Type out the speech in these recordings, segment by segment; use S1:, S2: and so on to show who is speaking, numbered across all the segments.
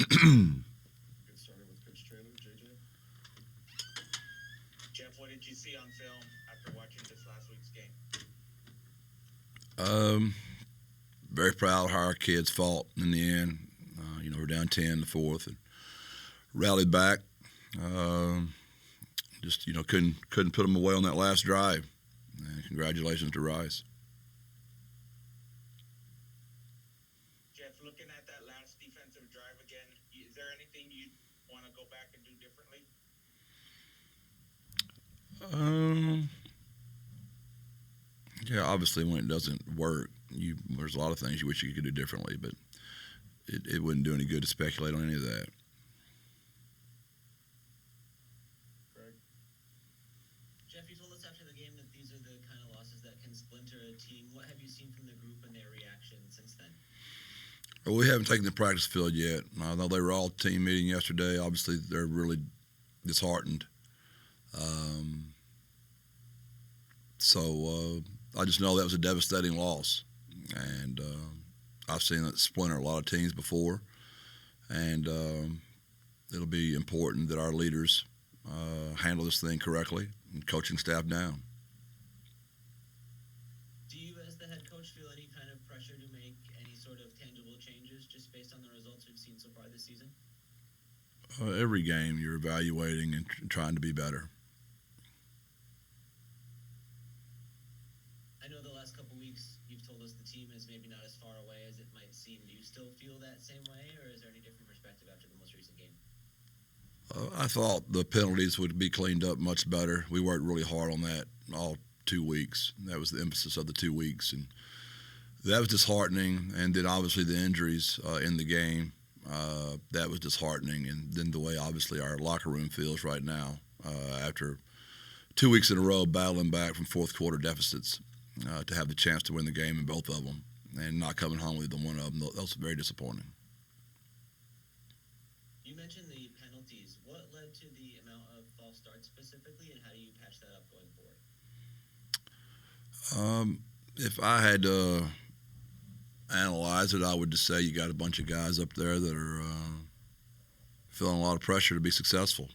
S1: Get started with Coach Traylor, JJ.
S2: Jeff, what did you see on film after watching this last week's game?
S3: Very proud of how our kids fought in the end. We're down 10 in the fourth and rallied back. Couldn't put them away on that last drive. And congratulations to Rice.
S2: Jeff, looking at that last defensive drive again, is there anything you'd want to go back and do differently?
S3: Yeah, obviously when it doesn't work, there's a lot of things you wish you could do differently, but it wouldn't do any good to speculate on any of that.
S4: Jeff, you told us after the game that these are the kind of losses that can splinter a team. What have you seen from the group and their reaction since then?
S3: Well, we haven't taken the practice field yet. I know they were all team meeting yesterday. Obviously, they're really disheartened. So I just know that was a devastating loss. And I've seen it splinter a lot of teams before. And it'll be important that our leaders handle this thing correctly and coaching staff down.
S4: Do you, as the head coach, feel any kind of pressure to make any sort of tangible changes just based on the results we've seen so far this season?
S3: Every game you're evaluating and trying to be better.
S4: I know the last couple weeks you've told us the team is maybe not as far away as it might seem. Do you still feel that same way, or is there any different perspective after the most recent game?
S3: I thought the penalties would be cleaned up much better. We worked really hard on that all 2 weeks. That was the emphasis of the 2 weeks, and that was disheartening. And then obviously the injuries in the game, that was disheartening. And then the way obviously our locker room feels right now after 2 weeks in a row battling back from fourth quarter deficits to have the chance to win the game in both of them and not coming home with either one of them, that was very disappointing.
S4: You mentioned the penalties. What led to the amount of false starts specifically, and how do you patch that up going forward?
S3: If I had to analyze it, I would just say you got a bunch of guys up there that are feeling a lot of pressure to be successful,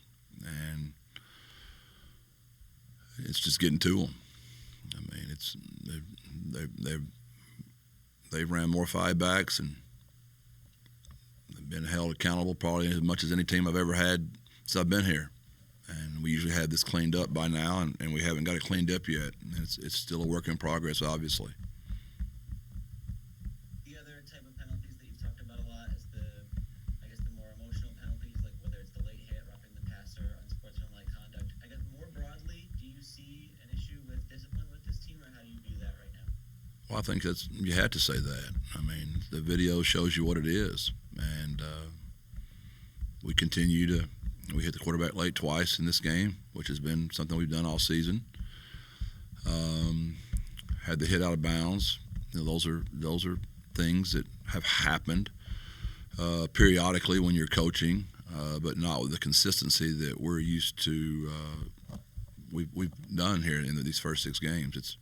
S3: and it's just getting to them. I mean, they've ran more 5-backs and they've been held accountable probably as much as any team I've ever had since I've been here. And we usually have this cleaned up by now, and we haven't got it cleaned up yet. And it's still a work in progress, obviously.
S4: The other type of penalties that you've talked about a lot is the more emotional penalties, like whether it's the late hit, roughing the passer, unsportsmanlike conduct. I guess more broadly, do you see an issue with discipline with this team, or how do you view that right now?
S3: Well, I think you had to say that. I mean, the video shows you what it is, and we continue to. We hit the quarterback late twice in this game, which has been something we've done all season. Had the hit out of bounds. Those are things that have happened periodically when you're coaching, but not with the consistency that we're used to. We've done here in these first 6 games.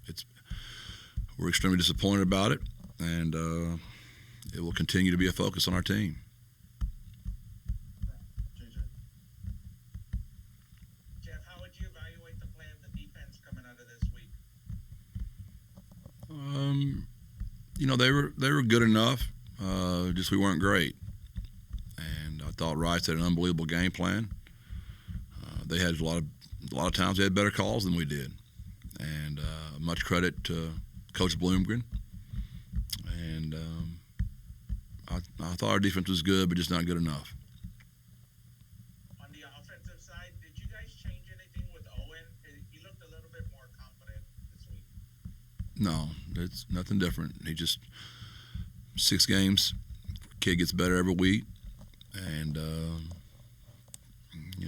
S3: We're extremely disappointed about it, and it will continue to be a focus on our team.
S2: Jeff, how would you evaluate the play of the defense coming out of this week?
S3: They were good enough. Just we weren't great, and I thought Rice had an unbelievable game plan. They had a lot of times they had better calls than we did, and much credit to Coach Bloomgren. And I thought our defense was good, but just not good enough.
S2: On the offensive side, did you guys change anything with Owen? He looked a little bit more confident this week.
S3: No, it's nothing different. He just 6 games, kid gets better every week, and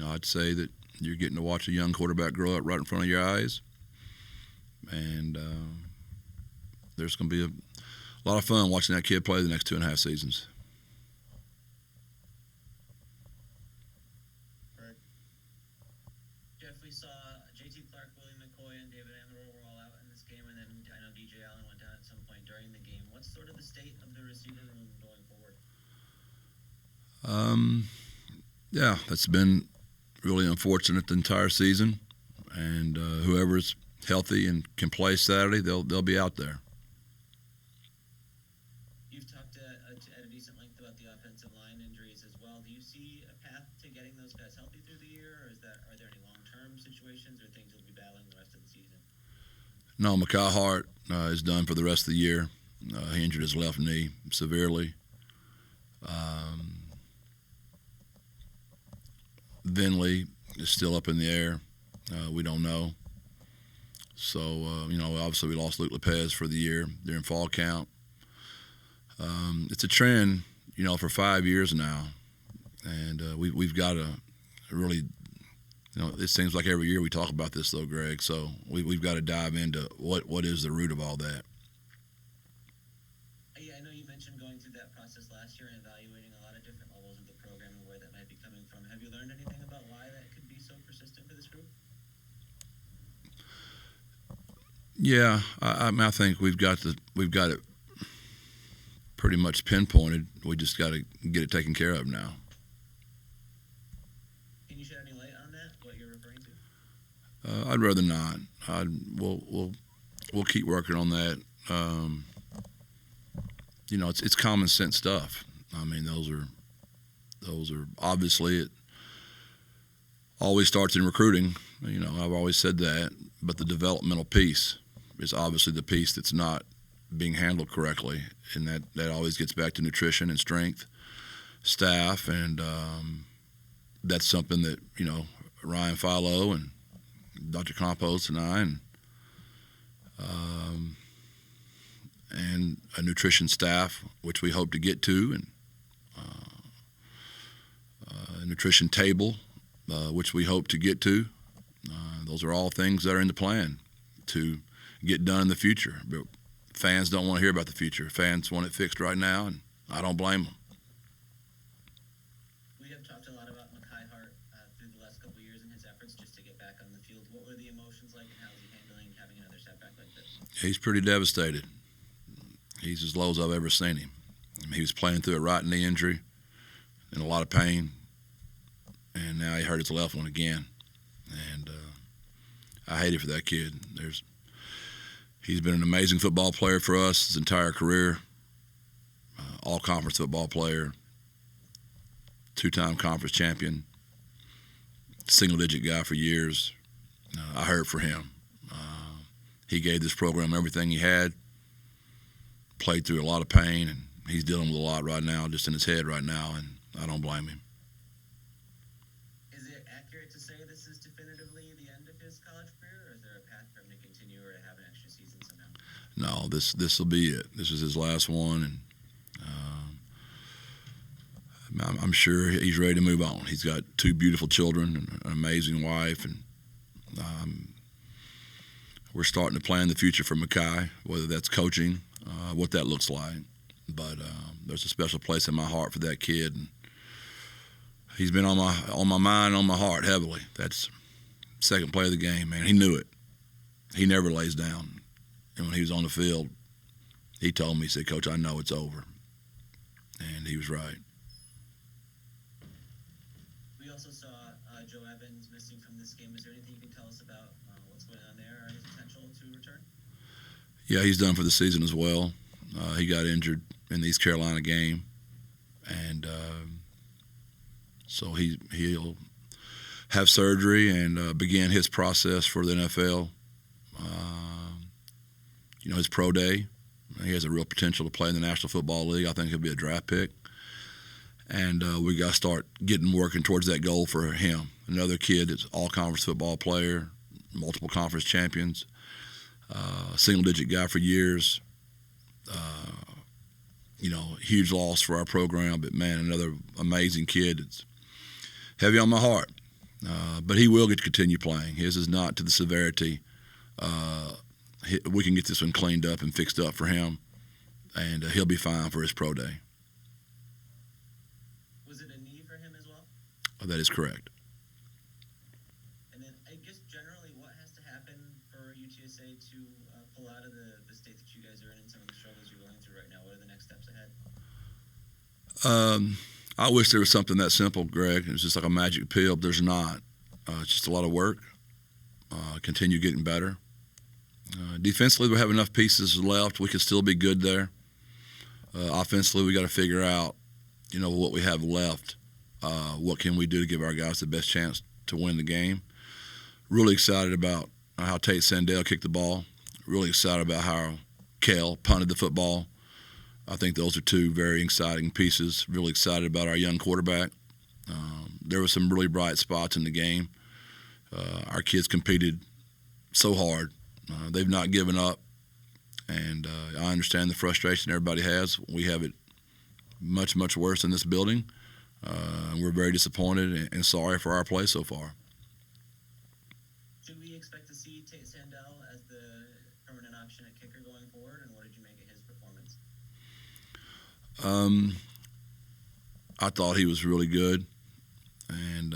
S3: I'd say that you're getting to watch a young quarterback grow up right in front of your eyes, and there's going to be a lot of fun watching that kid play the next 2.5 seasons.
S4: Jeff, we saw J.T. Clark, William McCoy, and David Amaral were all out in this game, and then I know D.J. Allen went down at some point during the game. What's sort of the state of the receiver room going forward?
S3: Yeah, that's been really unfortunate the entire season. And whoever's healthy and can play Saturday, they'll be out there.
S4: You've talked at a decent length about the offensive line injuries as well. Do you see a path to getting those guys healthy through the year, or are there any long-term situations or things you'll be battling the rest of the season?
S3: No, Mekhi Hart is done for the rest of the year. He injured his left knee severely. Vinley is still up in the air. We don't know. So, obviously we lost Luke Lopez for the year during fall camp. It's a trend, for 5 years now. And we've got to really, it seems like every year we talk about this, though, Greg. So we've got to dive into what is the root of all that.
S4: Yeah, I know you mentioned going through that process last year and evaluating a lot of different levels of the program and where that might be coming from. Have you learned anything about why that could be so persistent for this group?
S3: Yeah, I think we've got it pretty much pinpointed. We just got to get it taken care of now.
S4: Can you shed any light on that? What you're referring to?
S3: I'd rather not. We'll keep working on that. It's common sense stuff. I mean, those are obviously it always starts in recruiting. I've always said that, but the developmental piece is obviously the piece that's not being handled correctly, and that always gets back to nutrition and strength, staff, and that's something that Ryan Philo and Dr. Compost and I and a nutrition staff, which we hope to get to, and a nutrition table, which we hope to get to. Those are all things that are in the plan to get done in the future. But fans don't want to hear about the future. Fans want it fixed right now, and I don't blame them.
S4: We have talked a lot about Mekhi Hart through the last couple of years in his efforts just to get back on the field. What were the emotions like, and how is he handling having another setback like this?
S3: He's pretty devastated. He's as low as I've ever seen him. I mean, he was playing through a right knee injury in a lot of pain, and now he hurt his left one again. And I hate it for that kid. He's been an amazing football player for us his entire career, all-conference football player, two-time conference champion, single-digit guy for years. I hurt for him. He gave this program everything he had, played through a lot of pain, and he's dealing with a lot right now, just in his head right now, and I don't blame him.
S4: Is it accurate to say this is definitively the end of his college career, or is there a path for him to continue or to have an extra season somehow?
S3: No, this will be it. This is his last one, and I'm sure he's ready to move on. He's got two beautiful children and an amazing wife, and we're starting to plan the future for Mekhi, whether that's coaching, what that looks like. But there's a special place in my heart for that kid, and he's been on my mind, on my heart heavily. That's second play of the game, man. He knew it. He never lays down. And when he was on the field, he told me, he said, "Coach, I know it's over." And he was right.
S4: We also saw Joe Evans missing from this game. Is there anything you can tell us about what's going on there or his potential to return?
S3: Yeah, he's done for the season as well. He got injured in the East Carolina game, and so he'll have surgery and begin his process for the NFL. His pro day, he has a real potential to play in the National Football League. I think he'll be a draft pick. And we got to start working towards that goal for him. Another kid that's all-conference football player, multiple conference champions, single-digit guy for years. Huge loss for our program, but, man, another amazing kid. It's heavy on my heart. But he will get to continue playing. His is not to the severity. We can get this one cleaned up and fixed up for him, and he'll be fine for his pro day.
S4: Was it a knee for him as well?
S3: That is correct.
S4: And then I guess generally what has to happen for UTSA to pull out of the state that you guys are in and some of the struggles you're going through right now? What are the next steps ahead?
S3: I wish there was something that simple, Greg. It's just like a magic pill, but there's not. It's just a lot of work. Continue getting better. Defensively, we have enough pieces left. We could still be good there. Offensively, we got to figure out, what we have left. What can we do to give our guys the best chance to win the game? Really excited about how Tate Sandell kicked the ball. Really excited about how Kel punted the football. I think those are two very exciting pieces. Really excited about our young quarterback. There were some really bright spots in the game. Our kids competed so hard. They've not given up, and I understand the frustration everybody has. We have it much, much worse in this building. We're very disappointed and sorry for our play so far.
S4: Should we expect to see Tate Sandell as the permanent option at kicker going forward, and what did you make of his performance?
S3: I thought he was really good, and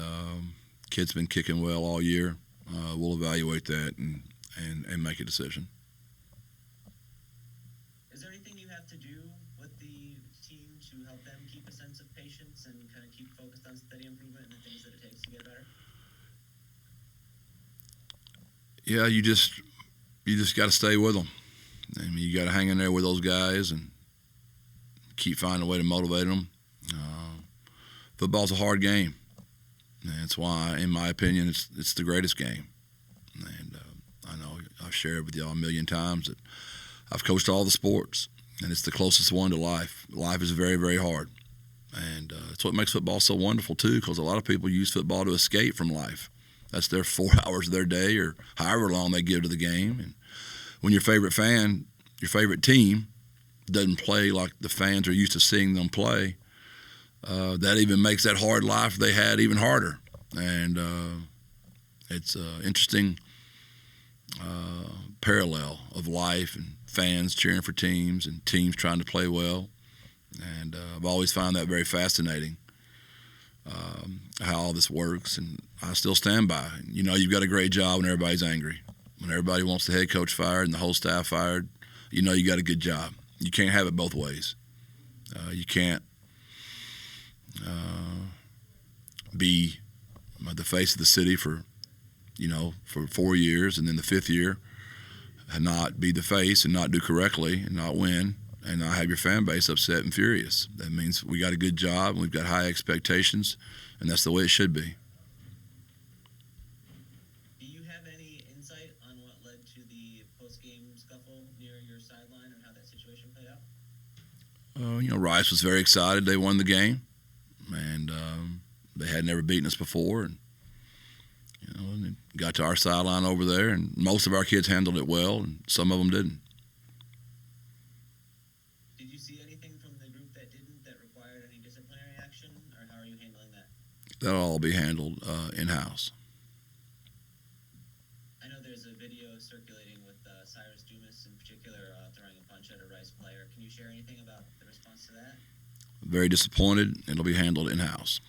S3: kid's been kicking well all year. We'll evaluate that and make a decision.
S4: Is there anything you have to do with the team to help them keep a sense of patience and kind of keep focused on steady improvement and the things that it takes to get better?
S3: Yeah, you just got to stay with them. I mean, you got to hang in there with those guys and keep finding a way to motivate them. Football's a hard game, and that's why, in my opinion, it's the greatest game. And I know I've shared with y'all a million times that I've coached all the sports, and it's the closest one to life. Life is very, very hard, and it's what makes football so wonderful too. Because a lot of people use football to escape from life. That's their 4 hours of their day, or however long they give to the game. And when your favorite team doesn't play like the fans are used to seeing them play, that even makes that hard life they had even harder. And it's an interesting parallel of life and fans cheering for teams and teams trying to play well. And I've always found that very fascinating, how all this works. And I still stand by. You've got a great job when everybody's angry. When everybody wants the head coach fired and the whole staff fired, you got a good job. You can't have it both ways. You can't be the face of the city for 4 years, and then the 5th year and not be the face and not do correctly and not win and not have your fan base upset and furious. That means we got a good job and we've got high expectations, and that's the way it should be.
S4: Do you have any insight on what led to the post-game scuffle near your sideline and how that situation played out?
S3: Rice was very excited. They won the game, and they had never beaten us before. And and it got to our sideline over there, and most of our kids handled it well, and some of them didn't.
S4: Did you see anything from the group that didn't that required any disciplinary action, or how are you handling that?
S3: That'll all be handled in-house.
S4: I know there's a video circulating with Cyrus Dumas in particular throwing a punch at a Rice player. Can you share anything about the response to that?
S3: Very disappointed. It'll be handled in-house.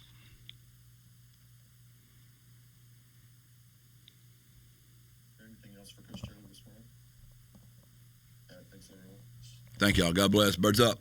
S1: Anything else for Coach Traylor this morning? Thanks, everyone.
S3: Thank y'all. God bless. Birds up.